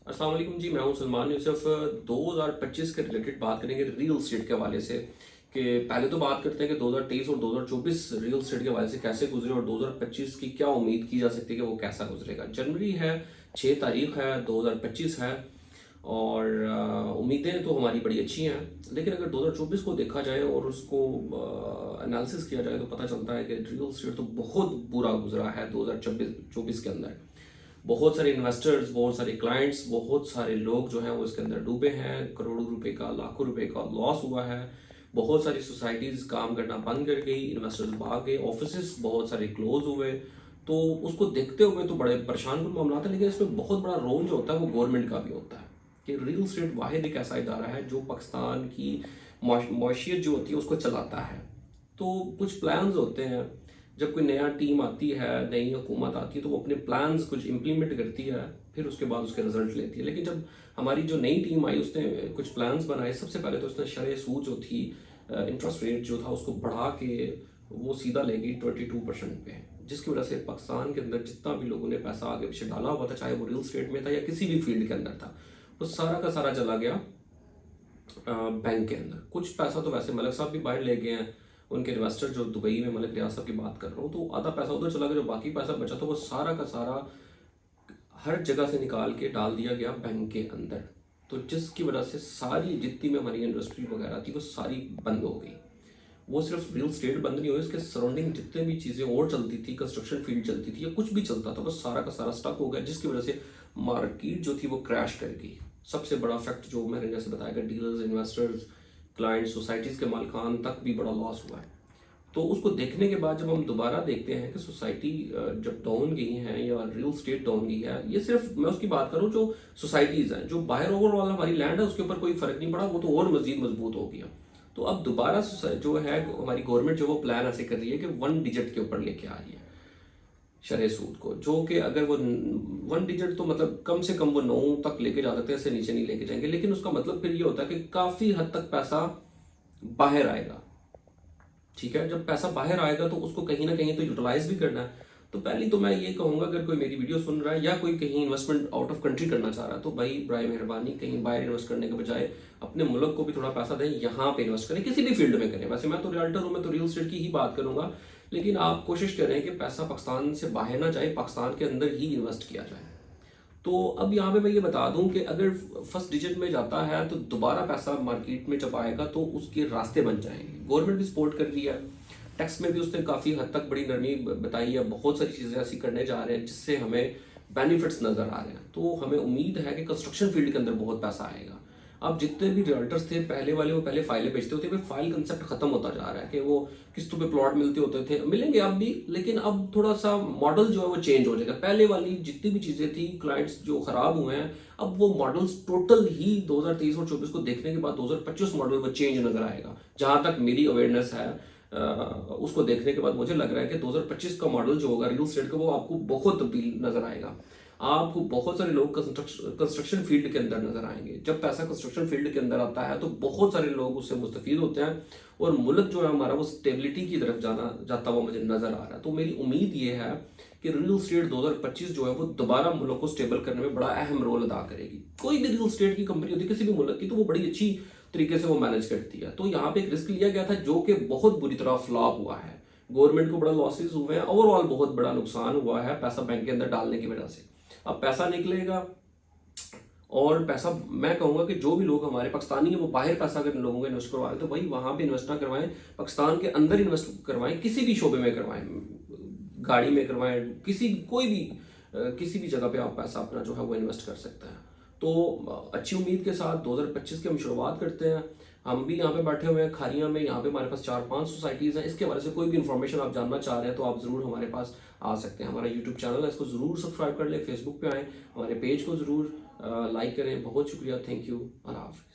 अस्सलाम वालेकुम जी, मैं हूं सलमान यूसुफ। 2025 के रिलेटेड बात करेंगे रियल स्टेट के हवाले से। कि पहले तो बात करते हैं कि 2023 और 2024 रियल स्टेट के हवाले से कैसे गुजरे और 2025 की क्या उम्मीद की जा सकती है कि वो कैसा गुजरेगा। जनवरी है, 6 तारीख है, 2025 है और उम्मीदें तो हमारी बड़ी अच्छी हैं। लेकिन अगर 2024 को देखा जाए और उसको एनालिसिस किया जाए तो पता चलता है कि रियल स्टेट तो बहुत बुरा गुजरा है 2024 के अंदर। बहुत सारे इन्वेस्टर्स, बहुत सारे क्लाइंट्स, बहुत सारे लोग जो हैं वो इसके अंदर डूबे हैं। करोड़ों रुपए का, लाखों रुपए का लॉस हुआ है। बहुत सारी सोसाइटीज काम करना बंद कर गई, इन्वेस्टर्स भाग गए, ऑफिसेस बहुत सारे क्लोज हुए। तो उसको देखते हुए तो बड़े परेशान कुन मामला था। लेकिन इसमें बहुत बड़ा रोल जो होता है वो गवर्नमेंट का भी होता है कि रियल स्टेट वाहिद एक ऐसा इदारा है जो पाकिस्तान की मौशियत जो होती है उसको चलाता है। तो कुछ प्लान्स होते हैं, जब कोई नया टीम आती है, नई हुकूमत आती है तो वो अपने प्लान्स कुछ इम्प्लीमेंट करती है, फिर उसके बाद उसके रिजल्ट लेती है। लेकिन जब हमारी जो नई टीम आई उसने कुछ प्लान्स बनाए। सबसे पहले तो उसने शरह सूद जो थी, इंटरेस्ट रेट जो था उसको बढ़ा के वो सीधा ले गई 22% पे, जिसकी वजह से पाकिस्तान के अंदर जितना भी लोगों ने पैसा आगे पीछे डाला हुआ था, चाहे वो रियल स्टेट में था या किसी भी फील्ड के अंदर था, वो सारा का सारा चला गया बैंक के अंदर। कुछ पैसा तो वैसे मलिक साहब भी बाहर ले गए हैं, उनके इन्वेस्टर जो दुबई में, मलिक रियाज साहब की बात कर रहा हूँ, तो आधा पैसा उधर चला गया। जो बाकी पैसा बचा था वो सारा का सारा हर जगह से निकाल के डाल दिया गया बैंक के अंदर। तो जिसकी वजह से सारी जितनी में हमारी इंडस्ट्री वगैरह थी वो सारी बंद हो गई। वो सिर्फ रियल स्टेट बंद नहीं हुई, उसके सराउंडिंग जितने भी चीज़ें और चलती थी, कंस्ट्रक्शन फील्ड चलती थी या कुछ भी चलता था, वो सारा का सारा स्टक हो गया। जिसकी वजह से मार्केट जो थी वो क्रैश कर गई। सबसे बड़ा फैक्ट जो मैंने जैसे बताया कि डीलर्स, इन्वेस्टर्स, क्लाइंट्स, सोसाइटीज़ के मालिकान तक भी बड़ा लॉस हुआ है। तो उसको देखने के बाद जब हम दोबारा देखते हैं कि सोसाइटी जब डाउन गई हैं या रियल स्टेट डाउन गई है, ये सिर्फ मैं उसकी बात करूं जो सोसाइटीज़ हैं, जो बाहर ओवरऑल हमारी लैंड है उसके ऊपर कोई फर्क नहीं पड़ा, वो तो और मजीद मजबूत हो गया। तो अब दोबारा जो है हमारी गवर्नमेंट जो वो प्लान ऐसे कर रही है कि 1 डिजिट के ऊपर लेके आ रही है शरह सूद को, जो कि अगर वो 1 डिजिट तो मतलब कम से कम वो 9 तक लेके जा सकते हैं, इससे नीचे नहीं लेके जाएंगे। लेकिन उसका मतलब फिर ये होता है कि काफ़ी हद तक पैसा बाहर आएगा। ठीक है, जब पैसा बाहर आएगा तो उसको कहीं ना कहीं तो यूटिलाइज भी करना है। तो पहली तो मैं ये कहूंगा, अगर कोई मेरी वीडियो सुन रहा है या कोई कहीं इन्वेस्टमेंट आउट ऑफ कंट्री करना चाह रहा है तो भाई बराए मेहरबानी कहीं बाहर इन्वेस्ट करने के बजाय अपने मुल्क को भी थोड़ा पैसा दें, यहाँ पे इन्वेस्ट करें, किसी भी फील्ड में करें। वैसे मैं तो रियल्टर हूँ, मैं तो रियल स्टेट की ही बात करूंगा। लेकिन आप कोशिश करें कि पैसा पाकिस्तान से बाहर ना जाए, पाकिस्तान के अंदर ही इन्वेस्ट किया जाए। तो अब यहाँ पे मैं ये बता दूं कि अगर फर्स्ट डिजिट में जाता है तो दोबारा पैसा मार्केट में जब आएगा तो उसके रास्ते बन जाएंगे। गवर्नमेंट भी सपोर्ट कर रही है, टैक्स में भी उसने काफ़ी हद तक बड़ी नरमी बताई है। बहुत सारी चीज़ें ऐसी करने जा रहे हैं जिससे हमें बेनिफिट्स नज़र आ रहे हैं। तो हमें उम्मीद है कि कंस्ट्रक्शन फील्ड के अंदर बहुत पैसा आएगा। अब जितने भी रियल्टर्स थे पहले वाले, वो पहले फाइलें बेचते होते, फिर फाइल कंसेप्ट खत्म होता जा रहा है कि वो किस्तों पे प्लॉट मिलते होते थे, मिलेंगे अब भी, लेकिन अब थोड़ा सा मॉडल जो है वो चेंज हो जाएगा। पहले वाली जितनी भी चीज़ें थी, क्लाइंट्स जो खराब हुए हैं, अब वो मॉडल्स टोटल ही 2023 और 24 को देखने के बाद 2025 मॉडल वो चेंज नजर आएगा। जहां तक मेरी अवेयरनेस है, उसको देखने के बाद मुझे लग रहा है कि 2025 का मॉडल जो होगा रियल स्टेट का वो आपको बहुत तब्दील नजर आएगा। आपको बहुत सारे लोग कंस्ट्रक्शन फील्ड के अंदर नजर आएंगे। जब पैसा कंस्ट्रक्शन फील्ड के अंदर आता है तो बहुत सारे लोग उससे मुस्तफीद होते हैं और मुल्क जो है हमारा वो स्टेबिलिटी की तरफ जाता हुआ मुझे नजर आ रहा है। तो मेरी उम्मीद ये है कि रियल स्टेट 2025 जो है वो दोबारा मुल्क को स्टेबल करने में बड़ा अहम रोल अदा करेगी। कोई भी रियल स्टेट की कंपनी होती है किसी भी मुल्क की, तो वो बड़ी अच्छी तरीके से वो मैनेज करती है। तो यहाँ पे एक रिस्क लिया गया था जो कि बहुत बुरी तरह फ्लॉप हुआ है। गवर्नमेंट को बड़ा लॉसेस हुए हैं, ओवरऑल बहुत बड़ा नुकसान हुआ है पैसा बैंक के अंदर डालने की वजह से। अब पैसा निकलेगा और पैसा, मैं कहूंगा कि जो भी लोग हमारे पाकिस्तानी हैं वो बाहर पैसा अगर लोगों को इन्वेस्ट करवा रहे तो भाई वहां पे इन्वेस्ट ना करवाएं, पाकिस्तान के अंदर इन्वेस्ट करवाएं, किसी भी शोबे में करवाएं, गाड़ी में करवाएं, किसी भी जगह पे आप पैसा अपना जो है वो इन्वेस्ट कर सकते हैं। तो अच्छी उम्मीद के साथ 2025 की हम शुरुआत करते हैं। हम भी यहाँ पे बैठे हुए हैं खारियां में, यहाँ पे हमारे पास 4-5 सोसाइटीज़ हैं। इसके बारे से कोई भी इन्फॉर्मेशन आप जानना चाह रहे हैं तो आप ज़रूर हमारे पास आ सकते हैं। हमारा यूट्यूब चैनल है, इसको ज़रूर सब्सक्राइब कर लें, फेसबुक पे आएँ, हमारे पेज को ज़रूर लाइक करें। बहुत शुक्रिया, थैंक यू, अल्लाह हाफ़िज़।